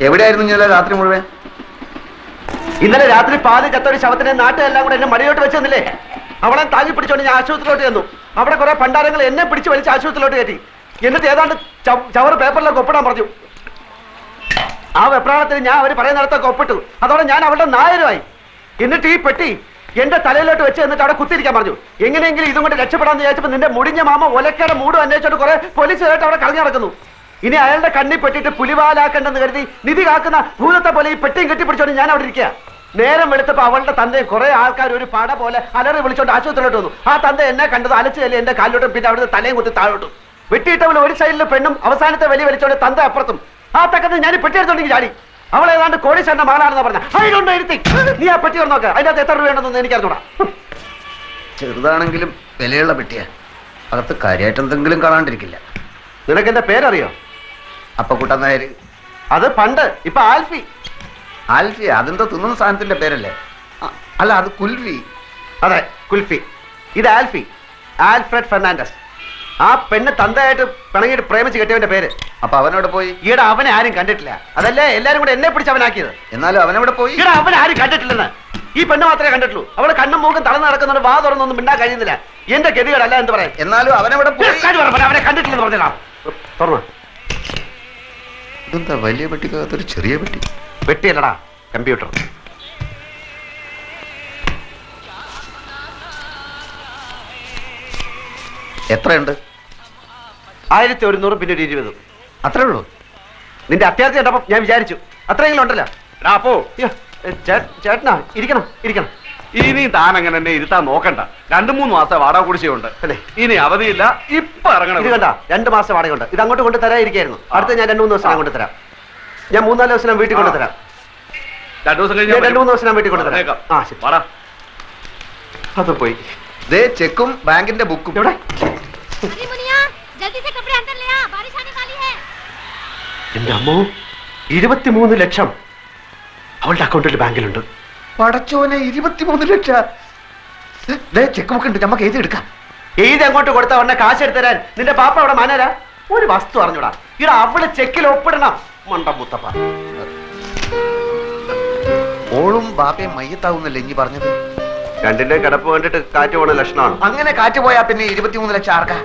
എവിടെയായിരുന്നു ഇന്നലെ രാത്രി മുഴുവൻ? ഇന്നലെ രാത്രി പാല് ചത്തൊരു ശവത്തിനെ നാട്ടുകാരെല്ലാം കൂടെ എന്നെ മടിയോട്ട് വെച്ചെന്നില്ലേ? അവളെ താങ്ങി പിടിച്ചോണ്ട് ഞാൻ ആശുപത്രിയിലോട്ട് ചെന്നു. അവിടെ കുറെ പണ്ടാരങ്ങൾ എന്നെ പിടിച്ച് വലിച്ച് ആശുപത്രിയിലോട്ട് കയറ്റി. എന്നിട്ട് ഏതാണ്ട് ചവറ് പേപ്പറിലൊക്കെ ഒപ്പിടാൻ പറഞ്ഞു. ആ വെപ്രാളത്തിൽ ഞാൻ അവർ പറയുന്നിടത്തൊക്കെ ഒപ്പിട്ടു. അതോടെ ഞാൻ അവളുടെ നായരുമായി. എന്നിട്ട് ഈ പെട്ടി എന്റെ തലയിലോട്ട് വെച്ച് എന്നിട്ട് അവിടെ കുത്തിരിക്കാൻ പറഞ്ഞു. എങ്ങനെയെങ്കിലും ഇതും കൊണ്ട് രക്ഷപ്പെടാന്ന് വിചാരിച്ചപ്പോൾ നിന്റെ മുടിഞ്ഞ മാമ ഒലക്കയുടെ മൂടും അന്വേഷിച്ചോണ്ട് കുറെ പോലീസുകാരായിട്ട് അവിടെ കളഞ്ഞു നടക്കുന്നു. ഇനി അയാളുടെ കണ്ണിൽ പെട്ടിട്ട് പുലിവാലാക്കണ്ടെന്ന് കരുതി നിധി കാക്കുന്ന ഭൂതത്തെ പോലെ ഈ പെട്ടിയും കെട്ടിപ്പിടിച്ചോണ്ട് ഞാൻ അവിടെ ഇരിക്കുക. നേരം വെളുത്തപ്പോ അവളുടെ തന്തയെ കുറെ ആൾക്കാർ ഒരു പട പോലെ അലറി വിളിച്ചോണ്ട് ആശുപത്രിയിലോട്ട് വന്നു. ആ തന്ത എന്നെ കണ്ടത് അലച്ചുകല്ലേ എന്റെ കാലിലോട്ടും പിന്നെ അവിടുത്തെ തലയും കുത്തി താഴോട്ടും. വെട്ടിയിട്ടവൾ ഒരു സൈഡിലെ പെണ്ണും അവസാനത്തെ വലിയ വലിച്ചോണ്ട് തന്ത അപ്പുറത്തും. ആ തക്കത്ത് ഞാൻ പെട്ടി എടുത്തോണ്ടെങ്കിൽ ചാടി. അവൾ ഏതാണ്ട് കോടീശ്വരന്റെ മകളാണെന്ന് പറഞ്ഞ അതിനൊന്നും ഇരുത്തി. നീ ആ പെട്ടി നോക്ക്, അതിനകത്ത് എത്ര രൂപയുണ്ടെന്നൊന്നും എനിക്ക് അറിഞ്ഞൂടാ. ചെറുതാണെങ്കിലും വിലയുള്ള പെട്ടിയാ. അകത്ത് കാര്യമായിട്ട് എന്തെങ്കിലും കാണാണ്ടിരിക്കില്ല. നിനക്ക് എന്റെ പേരറിയോ? അപ്പക്കുട്ടൻ നായർ. അത് പണ്ട്, ഇപ്പൊ ആൽഫി. ആൽഫി അതെന്തോ തിന്നുന്ന സാധനത്തിന്റെ പേരല്ലേ? അല്ല, അത് കുൽഫി. അതെ, കുൽഫി. ഇത് ആൽഫി, ആൽഫ്രഡ് ഫെർണാണ്ടസ്. ആ പെണ്ണ് തന്തയായിട്ട് പിണങ്ങിയിട്ട് പ്രേമിച്ച് കെട്ടിയവന്റെ പേര്. അപ്പൊ അവനോട് പോയി? ഈടെ അവനെ ആരും കണ്ടിട്ടില്ല. അതല്ലേ എല്ലാരും കൂടെ എന്നെ പിടിച്ച് അവനാക്കിയത്. എന്നാലും അവനവിടെ പോയി? ഈടെ അവനെ ആരും കണ്ടിട്ടില്ലെന്ന്. ഈ പെണ്ണ് മാത്രമേ കണ്ടിട്ടുള്ളൂ. അവള് കണ്ണും മൂക്കും തളർന്ന് നടക്കുന്നവന് വാ തുറന്നൊന്നും മിണ്ടാൻ കഴിയുന്നില്ല. എന്റെ ഗതികളല്ല എന്ത് പറയാം. എന്നാലും അവനവിടെ പോയി? അവനെ കണ്ടിട്ടില്ലെന്ന് പറഞ്ഞാ തുറന്നു. ഇതെന്താ വലിയ പെട്ടിക്കകത്തൊരു ചെറിയ പെട്ടി? പെട്ടിയല്ലടാ, കമ്പ്യൂട്ടർ. എത്രയുണ്ട്? 1100 പിന്നെ ഒരു 20. അത്രേ ഉള്ളൂ? നിന്റെ അത്യാവശ്യം കണ്ടപ്പോ ഞാൻ വിചാരിച്ചു അത്രയെങ്കിലും ഉണ്ടല്ലോ. അപ്പോ ചേട്ടനാ, ഇരിക്കണം ഇരിക്കണം. ഇനി താൻ അങ്ങനെ എന്നെ ഇരുത്താൻ നോക്കണ്ട. 2-3 മാസം വാടക കുടിശ്ശികയുണ്ട്. ഇനി അവധിയില്ല. ഇപ്പൊ ഇറങ്ങണം. ഇത് കണ്ട, 2 മാസം വാടകയുണ്ട്. ഇത് അങ്ങോട്ട് കൊണ്ട് തരാതിരിക്കായിരുന്നു. അടുത്ത ഞാൻ 2-3 ദിവസം കൊണ്ട് തരാം. ഞാൻ 3-4 ദിവസം വീട്ടിൽ കൊണ്ട് തരാം. 2 ദിവസം കഴിഞ്ഞ് 2-3 ദിവസം വീട്ടിൽ കൊണ്ട് തരാം. ആ ശരി, വാടാ. അത് പോയി. ദേ ചെക്കും ബാങ്കിന്റെ ബുക്കും. എവിടെ? എന്റെ അമ്മോ, 23 ലക്ഷം അവളുടെ അക്കൗണ്ടിൽ ബാങ്കിലുണ്ട്. പടച്ചോനെ, 23 ലക്ഷം. ചെക്ക് ബുക്ക് ഉണ്ട്, നമുക്ക് എഴുതി എടുക്കാം. എഴുതി അങ്ങോട്ട് കൊടുത്ത ഉടനെ കാശ് എടുത്ത് തരാൻ നിന്റെ പാപ്പ അവിടെ മാനരാ? ഒരു വസ്തു അറിഞ്ഞൂടാ. ഇവിടെ അവള് ചെക്കിൽ ഒപ്പിടണം. മണ്ട മുത്തപ്പ. ഓളും ബാപ്പയും മയ്യത്താവുന്നല്ലേ ഇനി പറഞ്ഞത്? രണ്ടിന്റെ കിടപ്പ് കണ്ടിട്ട് കാറ്റ് പോണ ലക്ഷണമാണ്. അങ്ങനെ കാറ്റ് പോയാ പിന്നെ 23 ലക്ഷം ആർക്കാ?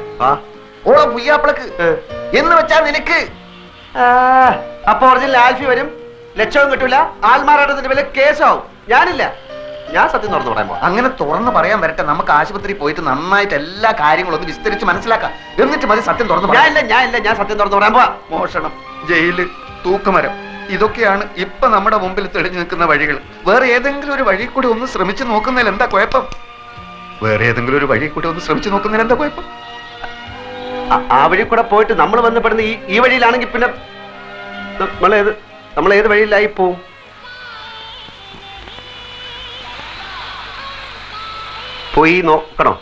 ഓളോ പുയ്യാപ്പിളക്ക് എന്ന് വെച്ചാ നിനക്ക്. അപ്പൊ ഒറിജിനൽ ആൽഫി വരും, ലക്ഷവും കിട്ടൂല, ആൽമാറാട്ടത്തിന്റെ പേരിൽ കേസാവും. ഞാനില്ല, ഞാൻ സത്യം തുറന്നു പറയാൻ പോവാ. അങ്ങനെ തുറന്ന് പറയാൻ വരട്ടെ. നമുക്ക് ആശുപത്രി പോയിട്ട് നന്നായിട്ട് എല്ലാ കാര്യങ്ങളും ഒന്ന് വിസ്തരിച്ച് മനസ്സിലാക്കാം. എന്നിട്ട് മതി സത്യം തുറന്നു പറയാൻ. ഞാൻ സത്യം തുറന്നു പറയാൻ പോവാ. മോഷണം, ജയില്, തൂക്കുമരം, ഇതൊക്കെയാണ് ഇപ്പൊ നമ്മുടെ മുമ്പിൽ തെളിഞ്ഞു നിൽക്കുന്ന വഴികൾ. വേറെ ഏതെങ്കിലും ഒരു വഴി കൂടി ഒന്ന് ശ്രമിച്ചു നോക്കുന്നതിൽ എന്താ കുഴപ്പം? വേറെ ഏതെങ്കിലും ഒരു വഴി കൂടി ഒന്ന് ശ്രമിച്ചു നോക്കുന്നതിൽ എന്താ കുഴപ്പം? ആ വഴി കൂടെ പോയിട്ട് നമ്മൾ ബന്ധപ്പെടുന്ന ഈ വഴിയിലാണെങ്കിൽ പിന്നെ നമ്മൾ ഏത് വഴിയിലായി പോവും? പോയി നോക്കണോ?